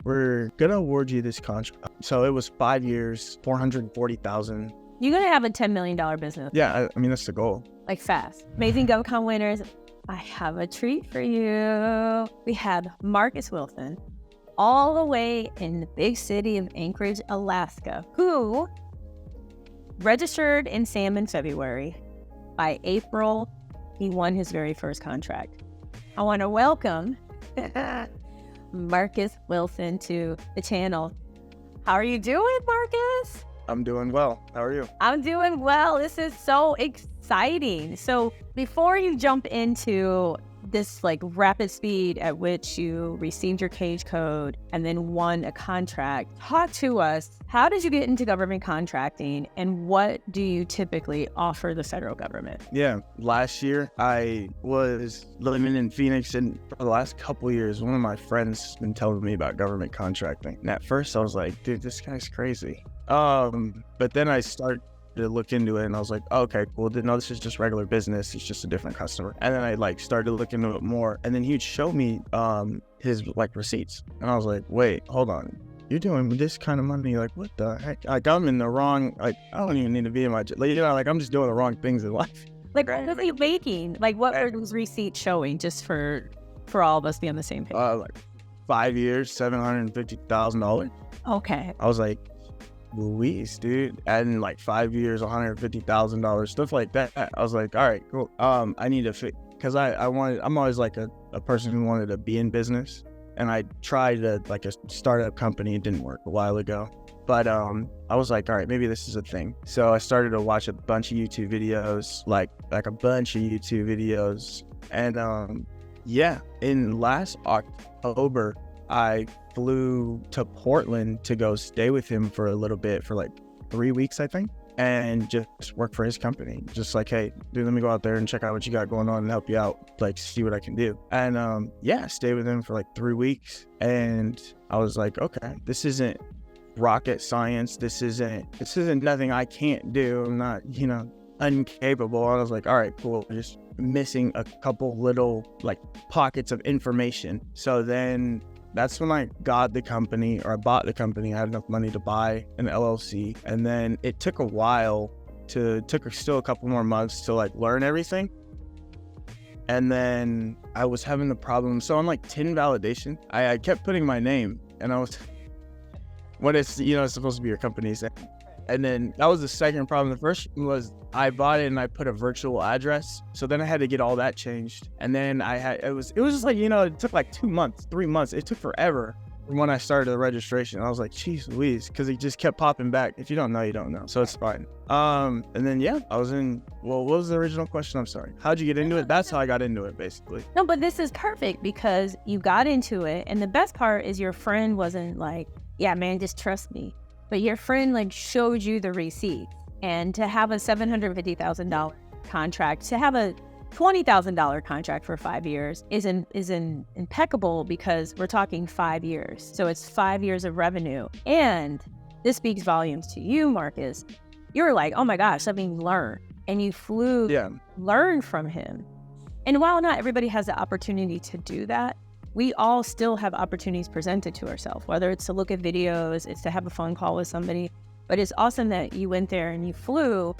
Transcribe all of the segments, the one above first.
we're gonna award you this contract. So it was 5 years, $440,000. You're going to have a $10 million business. Yeah, I mean, that's the goal. Like fast. Amazing GovCon winners. I have a treat for you. We have Marcus Wilson, all the way in the big city of Anchorage, Alaska, who registered in SAM in February. By April, he won his very first contract. I want to welcome Marcus Wilson to the channel. How are you doing, Marcus? I'm doing well. How are you? I'm doing well. This is so exciting. So before you jump into this like rapid speed at which you received your cage code and then won a contract, talk to us. How did you get into government contracting and what do you typically offer the federal government? Yeah, last year I was living in Phoenix, and for the last couple of years, one of my friends has been telling me about government contracting. And at first I was like, dude, this guy's crazy. But then I started to look into it and I was like, oh, okay, cool. No, this is just regular business. It's just a different customer. And then I like started to look into it more, and then he'd show me his like receipts, and I was like, wait, hold on. You're doing this kind of money, like what the heck? Like I'm in the wrong, like I don't even need to be in my, like, you know, like I'm just doing the wrong things in life. Like what was he making? Like what were those receipts showing, just for all of us to be on the same page? Like 5 years, $750,000. Okay. I was like, Louise, dude, adding like 5 years, $150,000, stuff like that. I was like, all right, cool. I need to fit, because I'm always like a person who wanted to be in business. And I tried like a startup company. It didn't work a while ago. But I was like, all right, maybe this is a thing. So I started to watch a bunch of YouTube videos, like a bunch of YouTube videos. And yeah, in last October, I flew to Portland to go stay with him for a little bit, for like 3 weeks, I think, and just work for his company. Just like, hey, dude, let me go out there and check out what you got going on and help you out, like see what I can do. And yeah, stay with him for like 3 weeks. And I was like, okay, this isn't rocket science. This isn't nothing I can't do. I'm not, you know, incapable. I was like, all right, cool. Just missing a couple little like pockets of information. So then that's when I got the company, or I bought the company. I had enough money to buy an LLC. And then it took a while took still a couple more months to like learn everything. And then I was having the problem. So on like TIN validation, I kept putting my name, and I was, when it's, you know, it's supposed to be your company's name. And then that was the second problem. The first was I bought it and I put a virtual address. So then I had to get all that changed. And then it was just like, you know, it took like 2 months, 3 months. It took forever from when I started the registration. I was like, geez Louise, because it just kept popping back. If you don't know, you don't know. So it's fine. And then, yeah, I was in, well, what was the original question? I'm sorry. How'd you get into it? That's how I got into it, basically. No, but this is perfect because you got into it. And the best part is your friend wasn't like, yeah, man, just trust me. But your friend like showed you the receipt, and to have a $750,000 contract, to have a $20,000 contract for 5 years is impeccable, because we're talking 5 years. So it's 5 years of revenue. And this speaks volumes to you, Marcus. You're like, oh my gosh, let me learn. And you flew, learn from him. And while not everybody has the opportunity to do that, we all still have opportunities presented to ourselves, whether it's to look at videos, it's to have a phone call with somebody. But it's awesome that you went there and you flew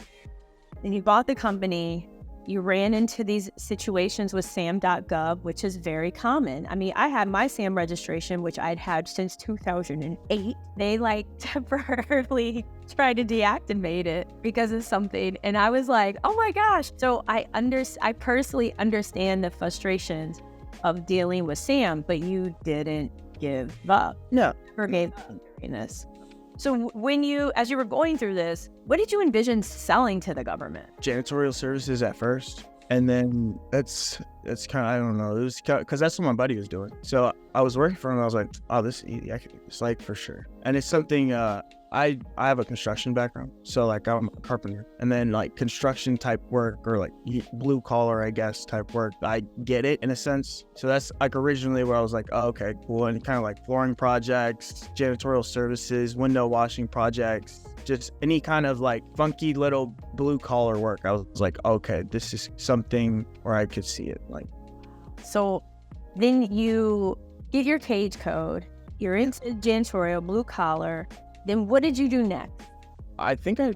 and you bought the company. You ran into these situations with Sam.Gov, which is very common. I mean, I had my SAM registration, which I'd had since 2008. They like temporarily tried to deactivate it because of something. And I was like, oh my gosh. So I personally understand the frustrations of dealing with SAM, but you didn't give up. No. Never gave up during this. So as you were going through this, what did you envision selling to the government? Janitorial services at first. And then it's kind of, I don't know, it was because that's what my buddy was doing. So I was working for him. I was like, oh, this is easy. I can do this, like, for sure. And it's something, I have a construction background. So like I'm a carpenter, and then like construction type work, or like blue collar, I guess, type work, I get it in a sense. So that's like originally where I was like, oh, okay, cool. And kind of like flooring projects, janitorial services, window washing projects, just any kind of like funky little blue collar work. I was like, okay, this is something where I could see it. Like, so then you get your cage code, You're into janitorial, blue collar. Then what did you do next? I think I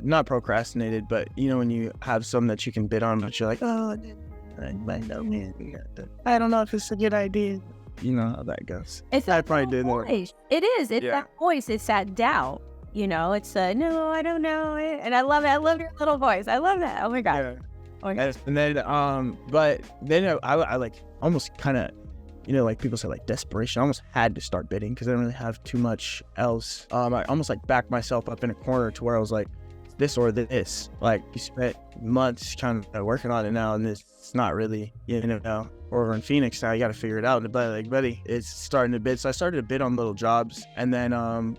not procrastinated, but you know when you have some that you can bid on, but you're like, oh, I don't know if it's a good idea. You know how that goes. I probably did more. It is. It's that voice. It's that doubt. You know, it's no, I don't know. And I love it. I love your little voice. I love that. Oh my God. Yeah. Oh my God. And then, but then I like almost kind of, you know, like people say like desperation. I almost had to start bidding because I didn't really have too much else. I almost like backed myself up in a corner to where I was like, this or this. Like you spent months trying to working on it now, and it's not really, you know, over in Phoenix now. You got to figure it out. But like, buddy, it's starting to bid. So I started to bid on little jobs, and then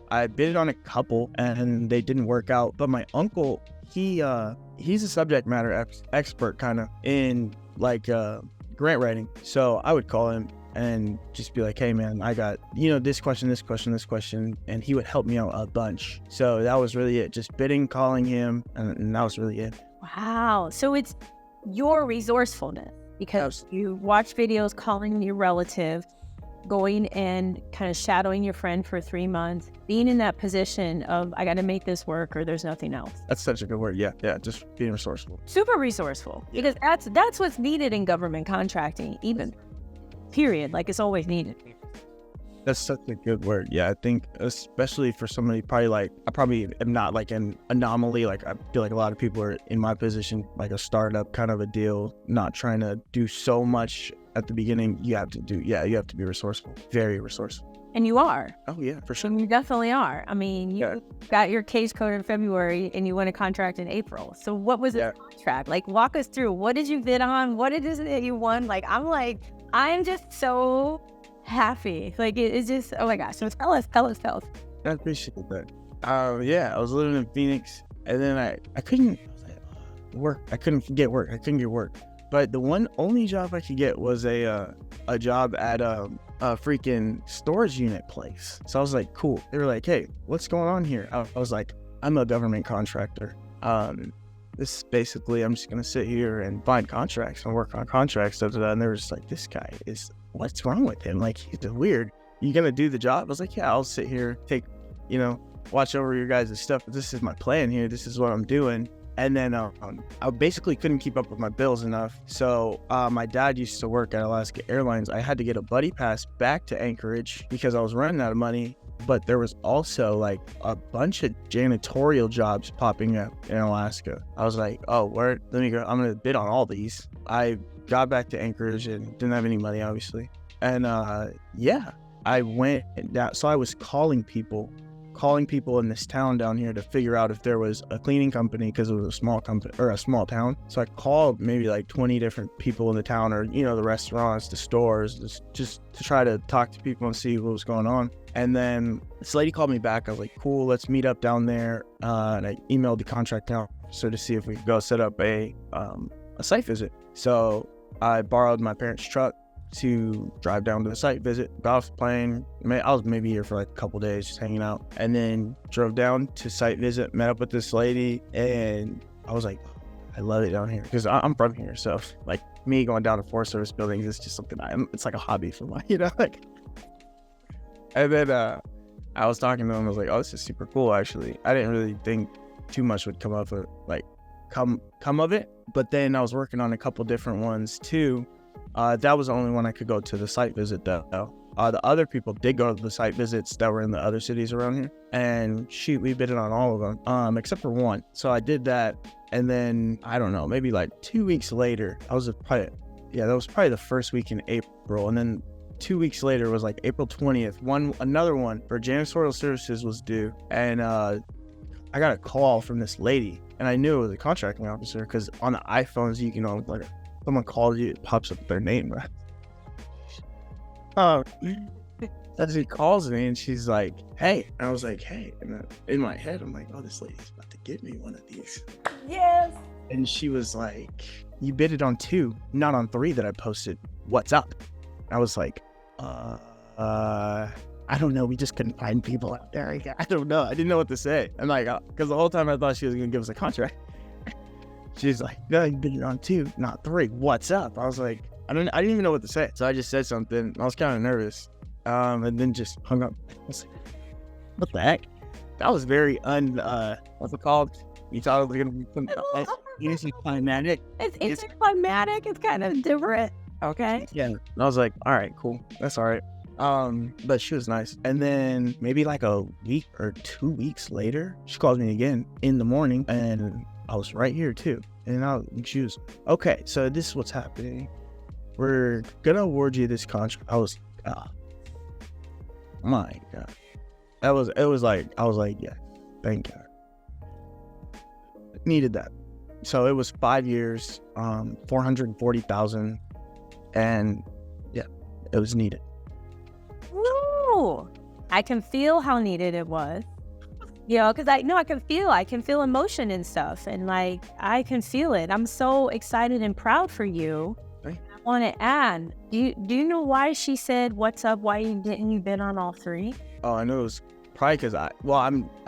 I bidded on a couple, and they didn't work out. But my uncle, he's a subject matter expert kind of in like grant writing. So I would call him and just be like, hey man, I got, you know, this question, and he would help me out a bunch. So that was really it, just bidding, calling him, and that was really it. Wow. So it's your resourcefulness because you watch videos, calling your relative, going and kind of shadowing your friend for 3 months, being in that position of, I got to make this work or there's nothing else. That's such a good word. Yeah. Just being resourceful. Super resourceful, because that's what's needed in government contracting, even. Period. Like it's always needed. That's such a good word. Yeah, I think especially for somebody probably like, I probably am not like an anomaly. Like I feel like a lot of people are in my position, like a startup kind of a deal, not trying to do so much at the beginning. You have to be resourceful, very resourceful. And you are. Oh yeah, for sure. You definitely are. I mean, you got your case code in February and you won a contract in April. So what was the contract? Like walk us through, what did you bid on? What it is that you won? I'm just so happy. Like it's just, oh my gosh. So tell us. I appreciate that. I was living in Phoenix, and then I couldn't work. I couldn't get work. But the only job I could get was a job at a freaking storage unit place. So I was like, cool. They were like, hey, what's going on here? I was like, I'm a government contractor. This is basically, I'm just going to sit here and find contracts and work on contracts. And they were just like, this guy what's wrong with him? Like, he's weird. You going to do the job? I was like, yeah, I'll sit here, watch over your guys' stuff. But this is my plan here. This is what I'm doing. And then I basically couldn't keep up with my bills enough. So my dad used to work at Alaska Airlines. I had to get a buddy pass back to Anchorage because I was running out of money. But there was also like a bunch of janitorial jobs popping up in Alaska. I was like, oh, where? Let me go. I'm going to bid on all these. I got back to Anchorage and didn't have any money, obviously. And I went down. So I was calling people in this town down here to figure out if there was a cleaning company, because it was a small company or a small town. So I called maybe like 20 different people in the town, or, you know, the restaurants, the stores, just to try to talk to people and see what was going on. And then this lady called me back. I was like, cool, let's meet up down there. And I emailed the contract officer to see if we could go set up a site visit. So I borrowed my parents' truck to drive down to the site visit, got off the plane. I was maybe here for like a couple days just hanging out, and then drove down to site visit, met up with this lady, and I was like, I love it down here because I'm from here. So like me going down to Forest Service buildings is just something it's like a hobby for me, you know, like. And then I was talking to him. I was like, oh, this is super cool, actually. I didn't really think too much would come of it, come of it. But then I was working on a couple different ones too. That was the only one I could go to the site visit though. The other people did go to the site visits that were in the other cities around here. And shoot, we bidded on all of them, except for one. So I did that. And then, I don't know, maybe like 2 weeks later, that was probably the first week in April. And then 2 weeks later was like April 20th. Another one for janitorial services was due. And I got a call from this lady. And I knew it was a contracting officer because on the iPhones, you know, like someone calls you, it pops up their name, right? As she calls me and she's like, hey. And I was like, hey. And in my head, I'm like, oh, this lady's about to give me one of these. Yes. And she was like, you bidded on 2, not on 3 that I posted. What's up? I was like, I don't know. We just couldn't find people out there. I don't know. I didn't know what to say. I'm like, because the whole time I thought she was going to give us a contract. She's like, no, you bidded on 2, not 3. What's up? I was like, I didn't even know what to say. So I just said something. I was kind of nervous. and then just hung up. I was like, what the heck? That was very what's it called? You thought it was gonna be something anticlimactic. It's anticlimactic. It's kind of different. Okay. Yeah. And I was like, all right, cool. That's all right. But she was nice. And then maybe like a week or 2 weeks later, she called me again in the morning, and I was right here too. And she was, okay, so this is what's happening. We're gonna award you this contract. I was, my God. I was like, yeah, thank God. Needed that. So it was 5 years, 440,000, and yeah, it was needed. Ooh, I can feel how needed it was. You know, because I can feel emotion and stuff, and like I can feel it. I'm so excited and proud for you. Right. I want to add, do you know why she said, "What's up? Why didn't you bid on all three?" Oh, I know it was probably because I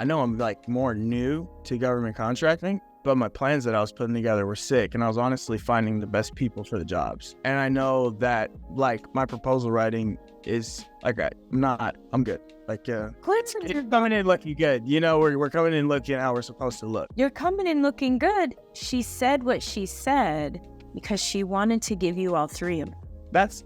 know I'm like more new to government contracting, but my plans that I was putting together were sick, and I was honestly finding the best people for the jobs. And I know that like my proposal writing is like I'm good. Like you're coming in looking good. You know, we're coming in looking how we're supposed to look. You're coming in looking good. She said what she said because she wanted to give you all three of them. That's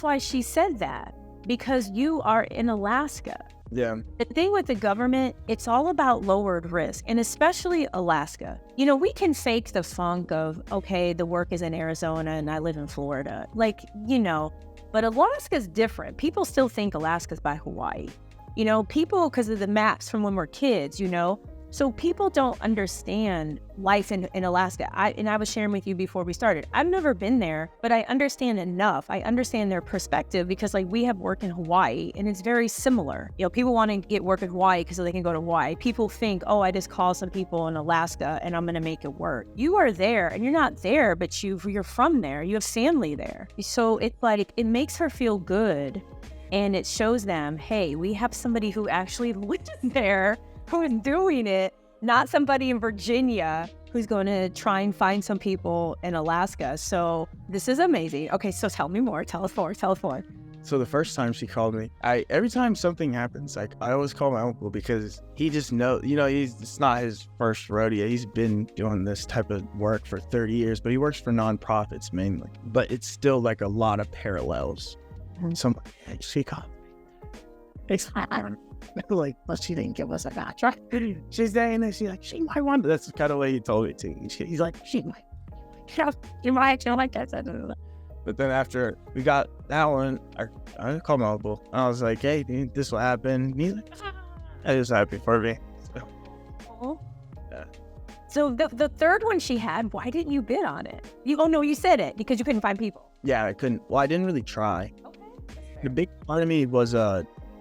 why she said that, because you are in Alaska. Yeah. The thing with the government, it's all about lowered risk, and especially Alaska. You know, we can fake the funk of, okay, the work is in Arizona and I live in Florida. Like, you know, but Alaska's different. People still think Alaska's by Hawaii. You know, people, because of the maps from when we're kids, you know. So people don't understand life in Alaska. I was sharing with you before we started. I've never been there, but I understand enough. I understand their perspective because like we have work in Hawaii and it's very similar. You know, people want to get work in Hawaii because they can go to Hawaii. People think, oh, I just call some people in Alaska and I'm going to make it work. You are there and you're not there, but you're from there. You have family there. So it's like, it makes her feel good. And it shows them, hey, we have somebody who actually lives there, who is doing it, not somebody in Virginia who's going to try and find some people in Alaska. So this is amazing. Okay, so tell me more. Tell us more. So the first time she called me, every time something happens, like I always call my uncle because he just knows, you know, it's not his first rodeo. He's been doing this type of work for 30 years, but he works for nonprofits mainly. But it's still like a lot of parallels. So she called me. Like, well, she didn't give us a contract. She's saying that she might want. That's the kind of way he told me to. He's like, she might. You might. You like that. But then after we got that one, I called my uncle. I was like, hey, dude, this will happen. And he's like, I was happy for me. So, yeah. So the third one she had, why didn't you bid on it? You said it because you couldn't find people. Yeah, I couldn't. Well, I didn't really try. Okay. The big part of me was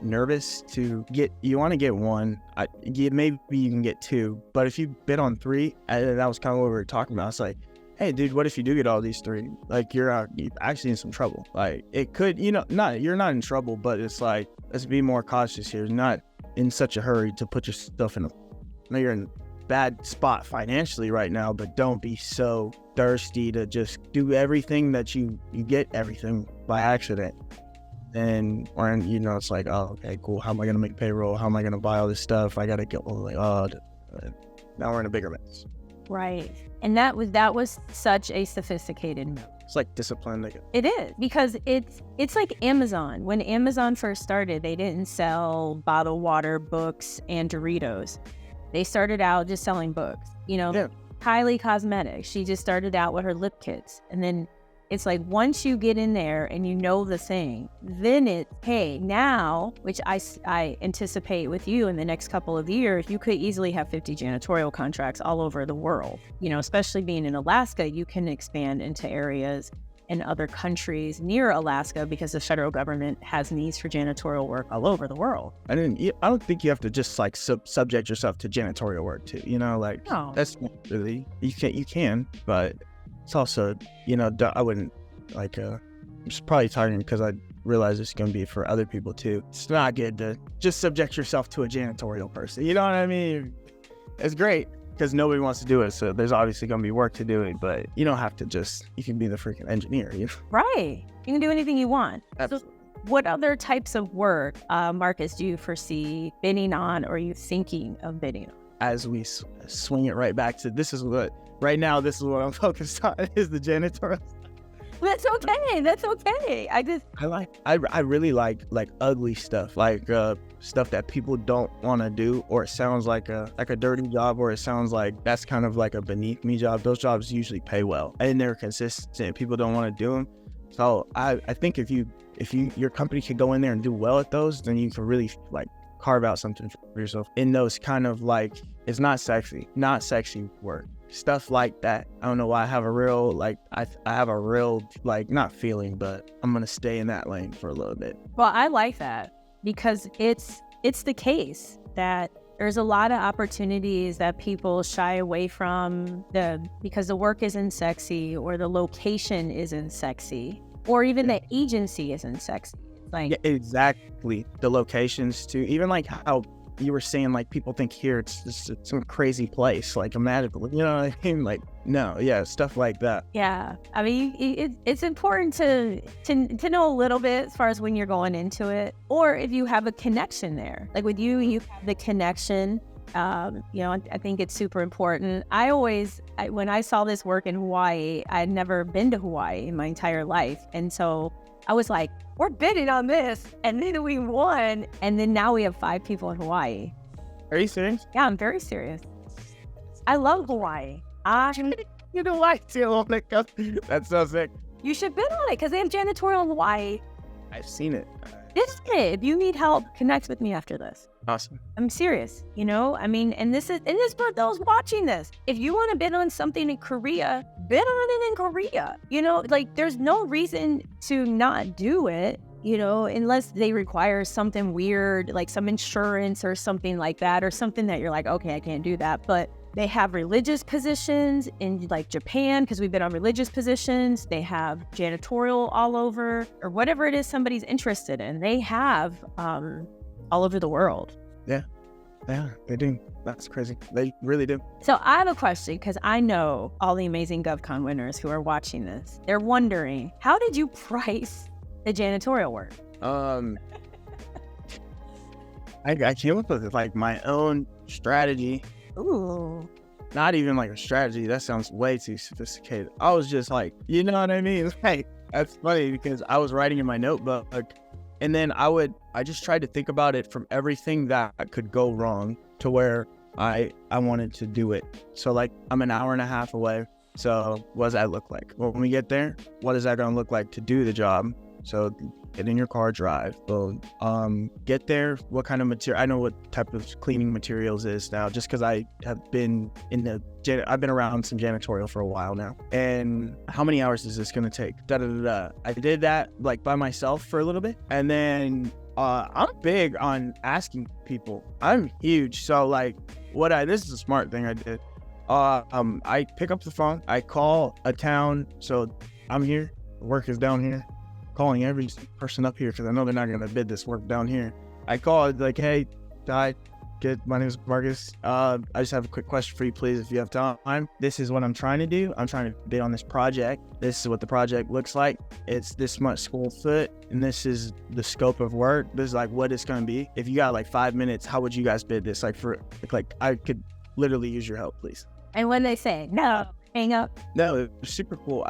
nervous to get. You want to get one. Maybe you can get two, but if you bid on three, and that was kind of what we were talking about. It's like, hey, dude, what if you do get all these three? Like, you're actually in some trouble. Like, it could, you're not in trouble, but it's like, let's be more cautious here. Not in such a hurry to put yourself I know you're in a bad spot financially right now, but don't be so thirsty to just do everything that you get everything by accident. And when, you know, it's like, oh, okay, cool. How am I going to make payroll? How am I going to buy all this stuff? I got to get, now we're in a bigger mess. Right. And that was such a sophisticated move. It's like discipline. It is, because it's like Amazon. When Amazon first started, they didn't sell bottled water, books, and Doritos. They started out just selling books. You know, yeah. Kylie Cosmetics, she just started out with her lip kits. And then it's like, once you get in there and you know the thing, then it's, hey, now, which I anticipate with you in the next couple of years, you could easily have 50 janitorial contracts all over the world. You know, especially being in Alaska, you can expand into areas in other countries near Alaska because the federal government has needs for janitorial work all over the world. I don't think you have to just like subject yourself to janitorial work too. You know, like no. That's not really, you can, but it's also, you know, I wouldn't like, I'm just probably talking because I realize it's going to be for other people too. It's not good to just subject yourself to a janitorial person. You know what I mean? It's great because nobody wants to do it. So there's obviously going to be work to do it, but you don't have to you can be the freaking engineer. You know? Right. You can do anything you want. Absolutely. What other types of work, Marcus, do you foresee bidding on, or are you thinking of bidding on? As we swing it right back to this is what I'm focused on is the janitorial. That's okay. That's okay. I really like ugly stuff, like stuff that people don't want to do, or it sounds like a dirty job, or it sounds like that's kind of like a beneath me job. Those jobs usually pay well and they're consistent. People don't want to do them. So I think if your company can go in there and do well at those, then you can really like carve out something for yourself in those kind of like, it's not sexy work. Stuff like that. I don't know why I have a real like I have a real like not feeling, but I'm gonna stay in that lane for a little bit. Well, I like that because it's the case that there's a lot of opportunities that people shy away from because the work isn't sexy, or the location isn't sexy, or even the agency isn't sexy. Like, yeah, exactly. The locations too. Even like how you were saying, like people think here it's just some crazy place, like a magical, you know what I mean? Like, no, yeah, stuff like that. Yeah, I mean, it's important to know a little bit as far as when you're going into it, or if you have a connection there. Like with you have the connection. I think it's super important. When I saw this work in Hawaii, I had never been to Hawaii in my entire life, and so I was like, we're bidding on this, and then we won, and then now we have 5 people in Hawaii. Are you serious? Yeah, I'm very serious. I love Hawaii. You know why too? That's so sick. You should bid on it because they have janitorial in Hawaii. I've seen it. If you need help, connect with me after this. Awesome. I'm serious, I mean, and this for those watching this. If you want to bid on something in Korea, bid on it in Korea. Like there's no reason to not do it, unless they require something weird, like some insurance or something like that, or something that you're like, okay, I can't do that. But they have religious positions in like Japan, because we've been on religious positions. They have janitorial all over, or whatever it is somebody's interested in. They have all over the world. Yeah, they do. That's crazy. They really do. So I have a question, because I know all the amazing GovCon winners who are watching this. They're wondering, how did you price the janitorial work? I came up with like my own strategy. Ooh. Not even like a strategy. That sounds way too sophisticated. I was just like, you know what I mean? Like, that's funny because I was writing in my notebook, and then I just tried to think about it from everything that could go wrong to where I wanted to do it. So like, I'm an hour and a half away. So what does that look like? Well, when we get there, what is that going to look like to do the job? So get in your car, drive. Boom. Get there. What kind of material? I know what type of cleaning materials is now, just because I have been I've been around some janitorial for a while now. And how many hours is this going to take? I did that like by myself for a little bit, and then I'm big on asking people. I'm huge. So like, this is a smart thing I did. I pick up the phone. I call a town. So I'm here. Work is down here. Calling every person up here because I know they're not going to bid this work down here. I called like, hey, my name is Marcus. I just have a quick question for you, please, if you have time. This is what I'm trying to do. I'm trying to bid on this project. This is what the project looks like. It's this much square foot, and this is the scope of work. This is like what it's going to be. If you got like 5 minutes, how would you guys bid this? Like I could literally use your help, please. And when they say no, hang up. No, it was super cool.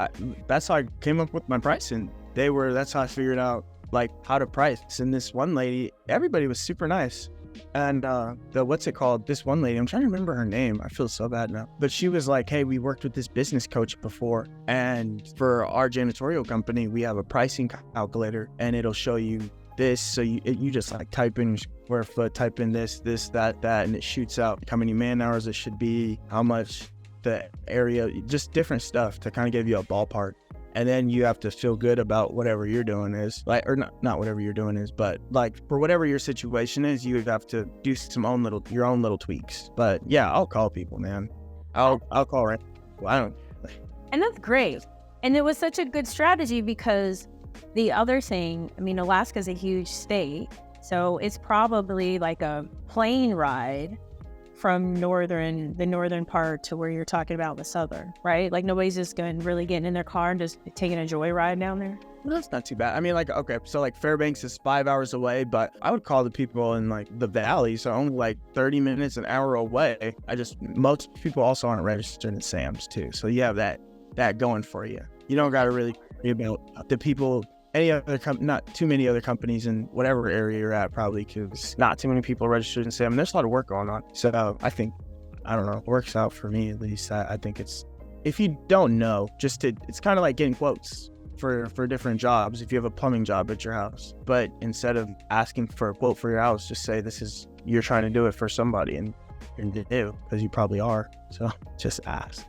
That's how I came up with my pricing. That's how I figured out like how to price. And this one lady, everybody was super nice. And this one lady, I'm trying to remember her name. I feel so bad now. But she was like, hey, we worked with this business coach before. And for our janitorial company, we have a pricing calculator, and it'll show you this. So you just like type in square foot, type in this, that, and it shoots out how many man hours it should be, how much the area, just different stuff to kind of give you a ballpark. And then you have to feel good about whatever you're doing is, like, or not whatever you're doing is, but like for whatever your situation is, you have to do your own little tweaks. But yeah, I'll call people, man. I'll call right. Well, I don't. And that's great. And it was such a good strategy because the other thing, I mean, Alaska's a huge state, so it's probably like a plane ride from the northern part to where you're talking about the southern, right? Like nobody's just going really getting in their car and just taking a joyride down there. Well, that's not too bad. I mean, like, okay, so like Fairbanks is 5 hours away, but I would call the people in like the valley, so only like 30 minutes, an hour away. Most people also aren't registered in Sam's too, so you have that going for you. You don't got to really worry about the people, not too many other companies in whatever area you're at, probably, because not too many people registered in Sam. And there's a lot of work going on. So I think, I don't know, it works out for me at least. I think it's, if you don't know, it's kind of like getting quotes for different jobs if you have a plumbing job at your house. But instead of asking for a quote for your house, just say you're trying to do it for somebody, and you do, because you probably are. So just ask.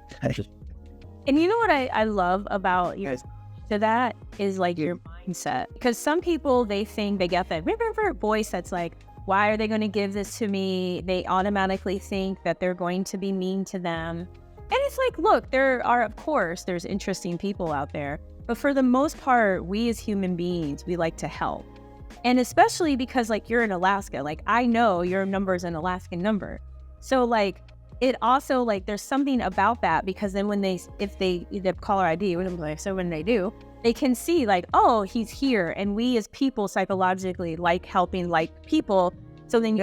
And you know what I love about your to that is like your mindset, because some people, they think they get that voice that's like, why are they going to give this to me? They automatically think that they're going to be mean to them. And it's like, look, there's interesting people out there, but for the most part, we as human beings, we like to help. And especially because like you're in Alaska, like I know your number is an Alaskan number. So like, it also, like, there's something about that, because then if they caller ID, so when they do, they can see like, oh, he's here. And we as people psychologically like helping like people. So then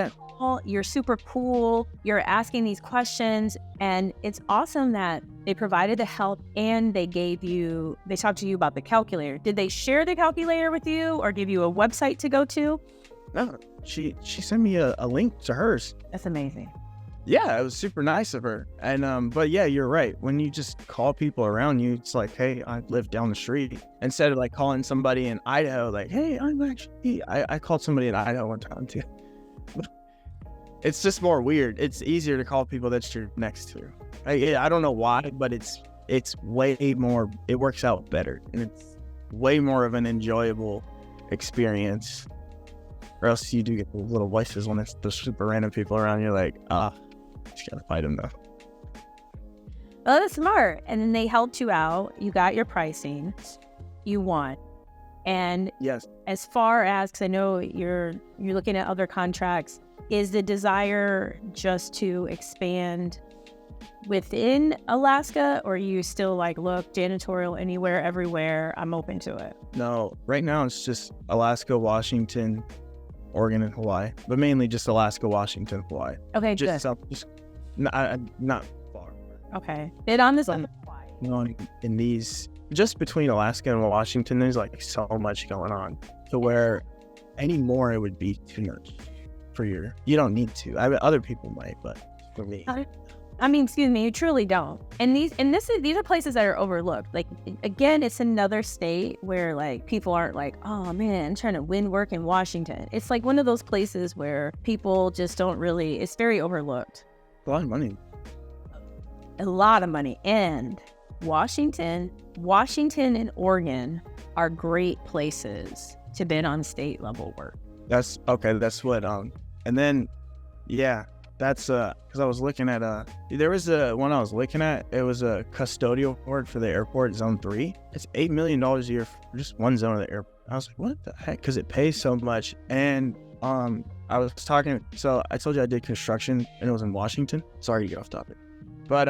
you're super cool. You're asking these questions, and it's awesome that they provided the help and they talked to you about the calculator. Did they share the calculator with you or give you a website to go to? No, she sent me a link to hers. That's amazing. Yeah, it was super nice of her. And but yeah, you're right. When you just call people around you, it's like, hey, I live down the street. Instead of like calling somebody in Idaho, like, hey, I called somebody in Idaho one time too. It's just more weird. It's easier to call people that you're next to. I don't know why, but it's way more, it works out better, and it's way more of an enjoyable experience. Or else you do get the little voices when it's the super random people around. You're like, just gotta fight them though. Well, that's smart. And then they helped you out. You got your pricing. You won. And yes, as far as, because I know you're looking at other contracts, is the desire just to expand within Alaska, or are you still like, look, janitorial anywhere, everywhere, I'm open to it? No, right now it's just Alaska, Washington, Oregon, and Hawaii, but mainly just Alaska, Washington, Hawaii. Okay, just good. Not far. Okay, bit on this. In these, just between Alaska and Washington, there's like so much going on to where anymore it would be too much for you don't need to. I mean, other people might, but for me, I mean, excuse me, you truly don't. And these are places that are overlooked. Like, again, it's another state where like people aren't like, oh man, I'm trying to win work in Washington. It's like one of those places where people just don't really, it's very overlooked. A lot of money. A lot of money. And Washington and Oregon are great places to bid on state level work. That's okay. That's what, and then, yeah. That's because I was looking at there was one I was looking at. It was a custodial board for the airport, Zone 3. It's $8 million a year for just one zone of the airport. I was like, what the heck? Because it pays so much. And I was talking. So I told you I did construction, and it was in Washington. Sorry to get off topic, but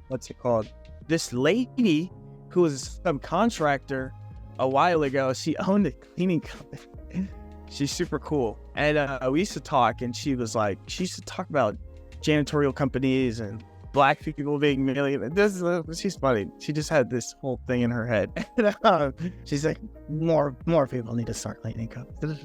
what's it called? This lady who was a subcontractor a while ago. She owned a cleaning company. She's super cool. And we used to talk, and she used to talk about janitorial companies and black people being millionaires. She's funny. She just had this whole thing in her head. She's like, more people need to start cleaning companies.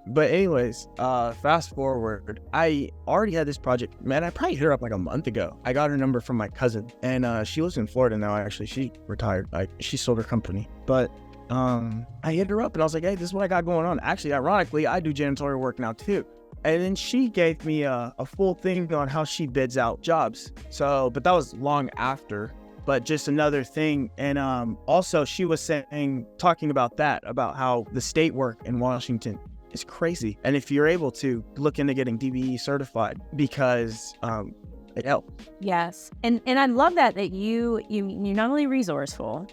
But anyways, fast forward, I already had this project. Man, I probably hit her up like a month ago. I got her number from my cousin, and she lives in Florida now, actually. She retired. She sold her company. But I hit her up and I was like, hey, this is what I got going on. Actually, ironically, I do janitorial work now too. And then she gave me a full thing on how she bids out jobs. So, but that was long after, but just another thing. And also she was talking about how the state work in Washington is crazy. And if you're able to look into getting DBE certified, because it helps. Yes. And I love that you're not only resourceful,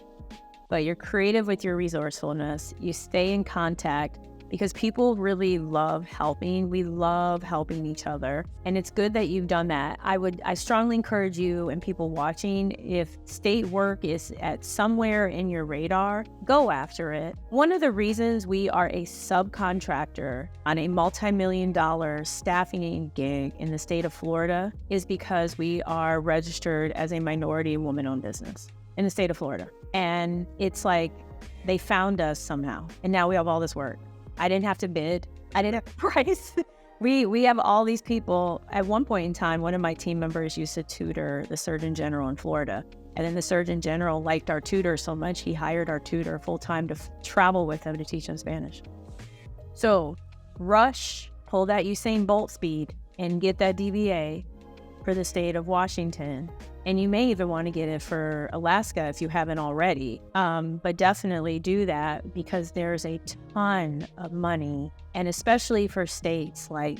but you're creative with your resourcefulness. You stay in contact. because people really love helping. We love helping each other. And it's good that you've done that. I strongly encourage you and people watching, if state work is at somewhere in your radar, go after it. One of the reasons we are a subcontractor on a multi-million-dollar staffing gig in the state of Florida is because we are registered as a minority and woman-owned business in the state of Florida. And it's like they found us somehow, and now we have all this work. I didn't have to bid. I didn't have to price. We have all these people. At one point in time, one of my team members used to tutor the Surgeon General in Florida. And then the Surgeon General liked our tutor so much, he hired our tutor full-time to travel with him to teach him Spanish. So rush, pull that Usain Bolt speed, and get that DBA for the state of Washington. And you may even want to get it for Alaska if you haven't already. But definitely do that, because there's a ton of money. And especially for states like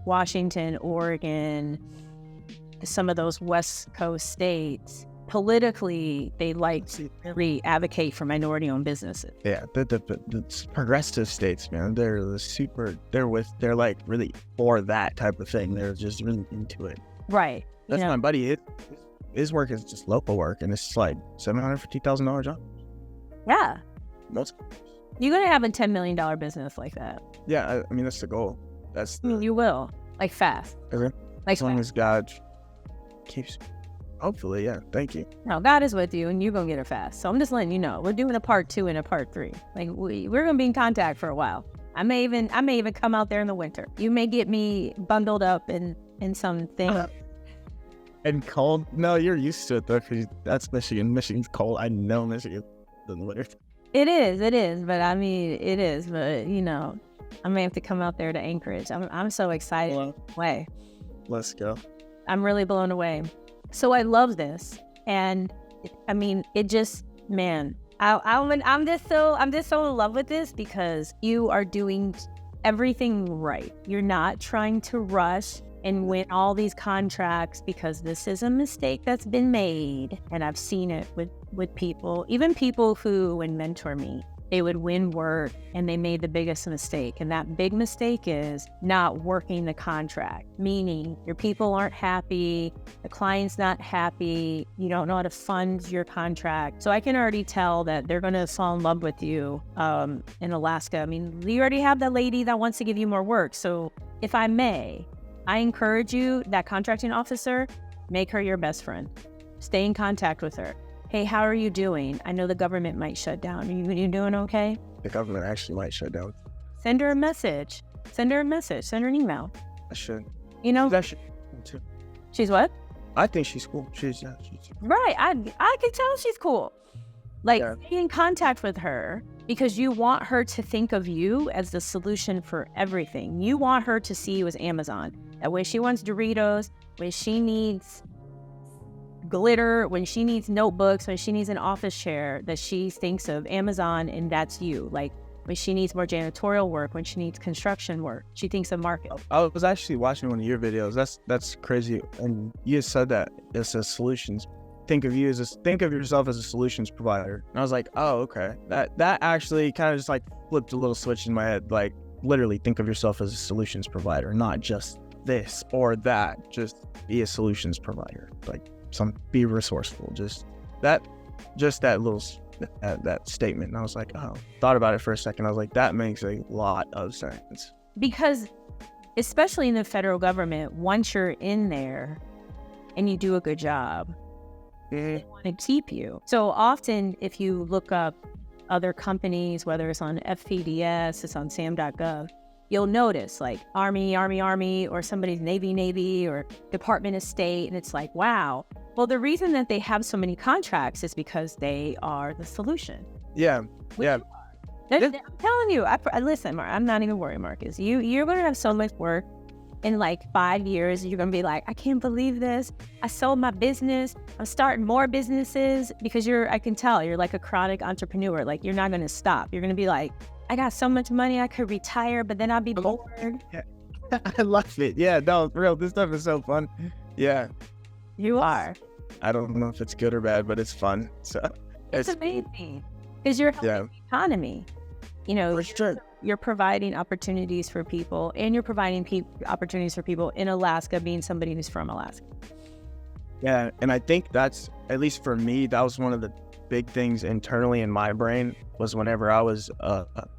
Washington, Oregon, some of those West Coast states, politically, they like to really advocate for minority-owned businesses. Yeah, the progressive states, man, they're like really for that type of thing. They're just really into it. Right. That's my buddy. His work is just local work, and it's like $750,000 job. Yeah. Most. You're going to have a $10 million business like that. Yeah, I mean, that's the goal. You will. Like fast. Okay. Like as long as God keeps... Hopefully, yeah. Thank you. No, God is with you, and you're going to get it fast. So I'm just letting you know. We're doing a part 2 and a part 3. Like, we're going to be in contact for a while. I may even come out there in the winter. You may get me bundled up in something. And cold? No, you're used to it, though, because that's Michigan. Michigan's cold. I know Michigan in the winter. It is. But I mean, it is. But, you know, I may have to come out there to Anchorage. I'm so excited. Well, let's go. I'm really blown away. So I love this. And, I mean, it just, man, I'm just so in love with this, because you are doing everything right. You're not trying to rush and win all these contracts, because this is a mistake that's been made. And I've seen it with people, even people who would mentor me. They would win work and they made the biggest mistake. And that big mistake is not working the contract, meaning your people aren't happy, the client's not happy, you don't know how to fund your contract. So I can already tell that they're going to fall in love with you in Alaska. I mean, you already have that lady that wants to give you more work. So if I may, I encourage you, that contracting officer, make her your best friend. Stay in contact with her. Hey, how are you doing? I know the government might shut down. Are you doing okay? The government actually might shut down. Send her a message. Send her an email. I should. You know? That should too. She's what? I think she's cool. She's right. I can tell she's cool. Like, stay in contact with her, because you want her to think of you as the solution for everything. You want her to see you as Amazon. That way she wants Doritos, when she needs glitter, when she needs notebooks, when she needs an office chair, that she thinks of Amazon, and that's you. Like, when she needs more janitorial work, when she needs construction work, she thinks of market. I was actually watching one of your videos. That's crazy. And you said that it's a solutions. Think of yourself as a solutions provider. And I was like, oh, okay. That actually kind of just like flipped a little switch in my head. Like, literally think of yourself as a solutions provider, not just this or that. Just be a solutions provider. Like, be resourceful. Just that little that statement. And I was like, oh, thought about it for a second. I was like, that makes a lot of sense. Because especially in the federal government, once you're in there and you do a good job, they want to keep you. So often, if you look up other companies, whether it's on FPDS, it's on Sam.Gov, you'll notice like Army, or somebody's Navy, or Department of State. And it's like, wow. Well, the reason that they have so many contracts is because they are the solution. Yeah. Yeah. I'm telling you, listen, Mark, I'm not even worried, Marcus. You're going to have so much work in like 5 years. You're going to be like, I can't believe this. I sold my business. I'm starting more businesses, because I can tell you're like a chronic entrepreneur. Like, you're not going to stop. You're going to be like, I got so much money, I could retire, but then I'll be bored. Yeah. I love it. Yeah, no, for real. This stuff is so fun. Yeah. You are. I don't know if it's good or bad, but it's fun. So it's amazing, because you're helping the economy. You know, for sure. you're providing opportunities for people, and you're providing opportunities for people in Alaska, being somebody who's from Alaska. Yeah, and I think that's, at least for me, that was one of the big things internally in my brain, was whenever I was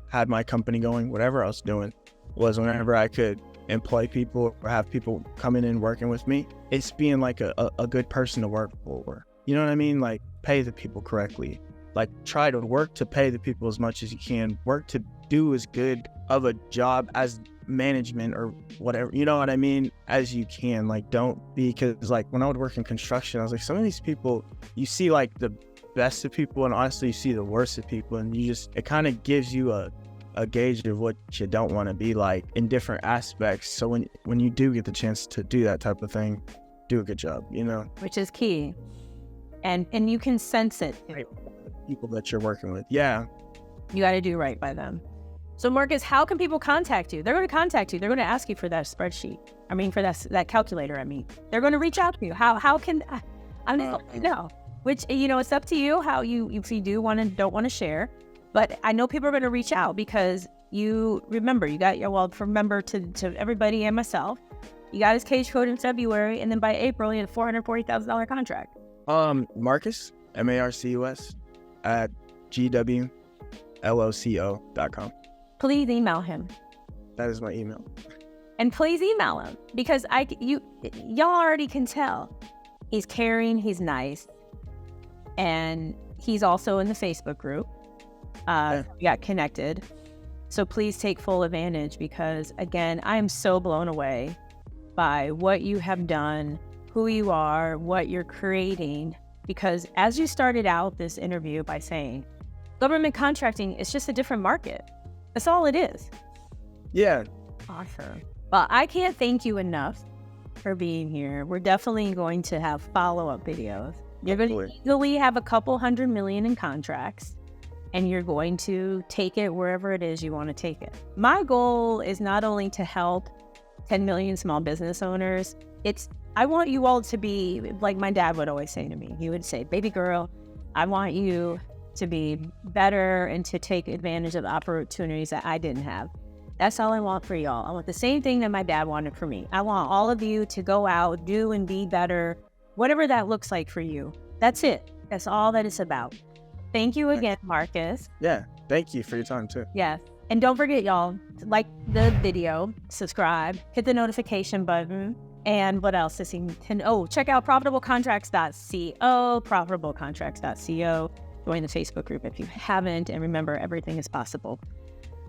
had my company going, whatever I was doing, was whenever I could employ people or have people coming in working with me, it's being like a good person to work for. You know what I mean? Like, pay the people correctly. Like, try to work to pay the people as much as you can. Work to do as good of a job as management or whatever, you know what I mean, as you can. Like, don't be, because like when I would work in construction, I was like, some of these people, you see like the best of people, and honestly you see the worst of people, and it kind of gives you a gauge of what you don't want to be like in different aspects. So when you do get the chance to do that type of thing, do a good job, you know, which is key. And you can sense it. People that you're working with, yeah, you got to do right by them. So Marcus, how can people contact you? They're going to contact you. They're going to ask you for that spreadsheet. I mean, for that calculator. I mean, they're going to reach out to you. How can I don't know. Which, you know, it's up to you how if you don't want to share. But I know people are going to reach out because you remember, you got remember to everybody and myself, you got his cage code in February, and then by April, he had a $440,000 contract. Marcus, Marcus, at gwloco.com. Please email him. That is my email. And please email him, because y'all already can tell. He's caring, he's nice, and he's also in the Facebook group. We got connected. So please take full advantage, because again, I am so blown away by what you have done, who you are, what you're creating. Because as you started out this interview by saying, government contracting is just a different market. That's all it is. Yeah. Awesome. Well, I can't thank you enough for being here. We're definitely going to have follow-up videos. You're going to easily have a couple 100 million in contracts, and you're going to take it wherever it is you want to take it. My goal is not only to help 10 million small business owners, I want you all to be, like my dad would always say to me, he would say, baby girl, I want you to be better and to take advantage of the opportunities that I didn't have. That's all I want for y'all. I want the same thing that my dad wanted for me. I want all of you to go out, do and be better, whatever that looks like for you. That's it. That's all that it's about. Thank you again, Marcus. Yeah, thank you for your time too. Yes. And don't forget, y'all, like the video, subscribe, hit the notification button, and what else is check out profitablecontracts.co, profitablecontracts.co. Join the Facebook group if you haven't, and remember, everything is possible.